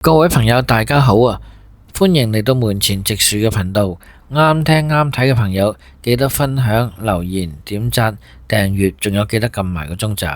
各位朋友大家好啊，歡迎嚟到門前直樹嘅頻道。啱聽啱睇嘅朋友記得分享、留言、點讚、訂閱，仲有記得撳埋個鐘仔。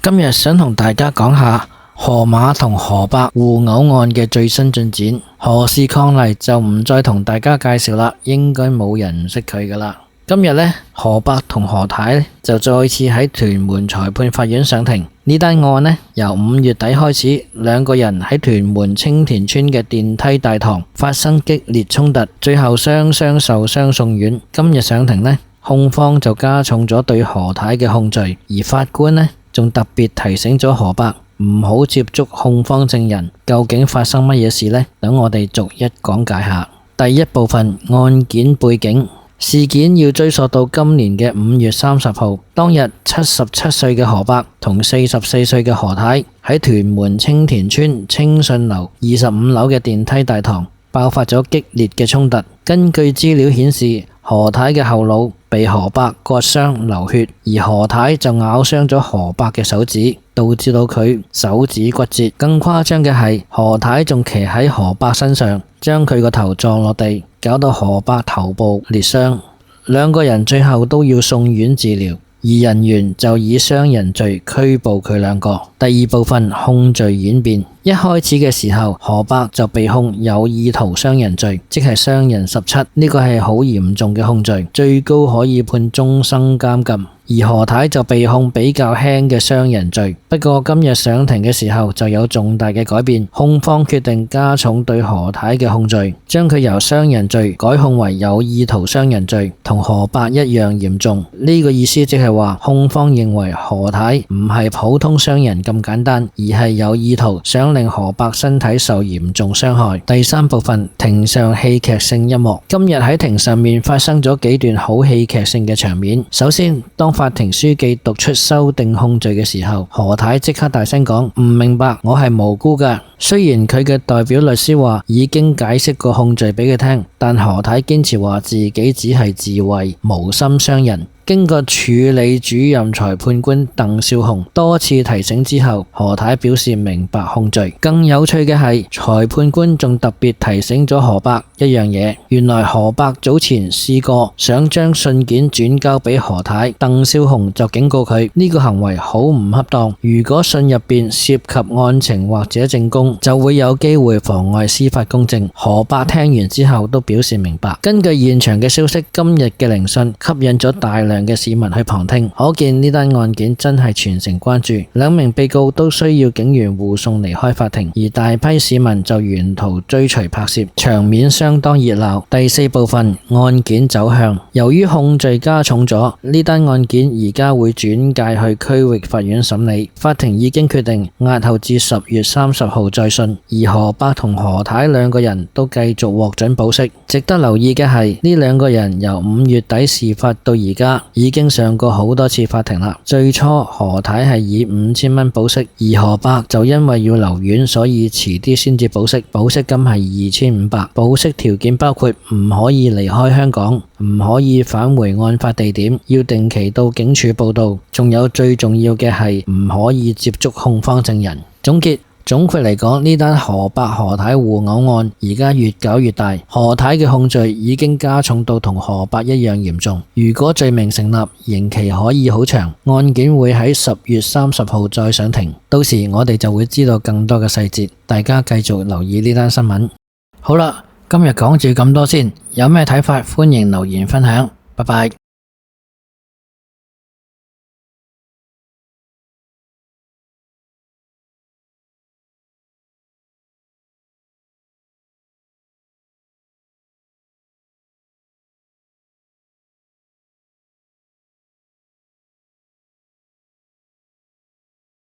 今日想同大家講下河馬同河伯互毆案嘅最新進展。何氏伉儷就唔再同大家介紹啦，應該冇人唔識佢噶啦。今日呢，河伯同何太就再次喺屯門裁判法院上庭。呢單案呢，由5月底開始，兩個人喺屯門青田村嘅電梯大堂發生激烈衝突，最後雙雙受傷送院。今日上庭呢，控方就加重咗對何太嘅控罪，而法官呢仲特別提醒咗河伯唔好接觸控方證人。究竟發生乜嘢事呢？等我哋逐一講解下。第一部分，案件背景。事件要追溯到今年嘅5月30號，當日77歲嘅河伯同44歲嘅何太喺屯門青田村青順樓25樓嘅電梯大堂爆發咗激烈嘅衝突。根據資料顯示，何太嘅後腦被河伯割傷流血，而何太就咬傷咗河伯嘅手指，導致到佢手指骨折。更誇張嘅係，何太仲騎喺河伯身上，將佢個頭撞落地，搞到河伯頭部裂傷。兩個人最後都要送院治療，而人員就以傷人罪拘捕佢兩個。第二部分，控罪演變。一開始嘅時候，河伯就被控有意圖傷人罪，即係傷人17，呢個係好嚴重嘅控罪，最高可以判終生監禁。而何太就被控比較輕嘅傷人罪。不過今日上庭嘅時候就有重大嘅改變，控方決定加重對何太嘅控罪，將佢由傷人罪改控為有意圖傷人罪，同河伯一樣嚴重。呢個意思即係話，控方認為何太唔係普通傷人咁簡單，而係有意圖想令河伯身體受嚴重傷害。第三部分，庭上戲劇性一幕。今日喺庭上面發生咗幾段好戲劇性嘅場面。首先，當法庭書記讀出修訂控罪嘅時候，何太即刻大聲講唔明白，我係無辜㗎。雖然佢嘅代表律師話已經解釋過控罪俾佢聽，但何太堅持話自己只係自衛，無心傷人。經過處理主任裁判官鄧少雄多次提醒之後，何太表示明白控罪。更有趣嘅係，裁判官仲特別提醒咗河伯一樣嘢，原來河伯早前試過想將信件轉交俾何太，鄧少雄就警告佢呢個行為好唔恰當，如果信入邊涉及案情或者證供，就會有機會妨礙司法公正。河伯聽完之後都表示明白。根據現場嘅消息，今日嘅聆訊吸引咗大量嘅市民去旁聽，可見呢單案件真係全城關注。兩名被告都需要警員護送離開法庭，而大批市民就沿途追隨拍攝，場面相當熱鬧。第四部分，案件走向。由於控罪加重咗，呢單案件而家會轉介去區域法院審理。法庭已經決定押後至10月30號再訊，而河伯同何太兩個人都繼續獲准保釋。值得留意嘅係，呢兩個人由5月底事發到而家已經上過好多次法庭啦。最初何太係以5000蚊保釋，而河伯就因為要留院，所以遲啲先至保釋。保釋金係2500，保釋條件包括唔可以離開香港，唔可以返回案發地點，要定期到警署報到，仲有最重要嘅係唔可以接觸控方證人。總括嚟講，呢單河伯何太互毆案而家越搞越大，何太嘅控罪已經加重到同河伯一樣嚴重。如果罪名成立，刑期可以好長。案件會喺10月30號再上庭，到時我哋就會知道更多嘅細節。大家繼續留意呢單新聞。好啦，今日講住咁多先，有咩睇法歡迎留言分享。拜拜。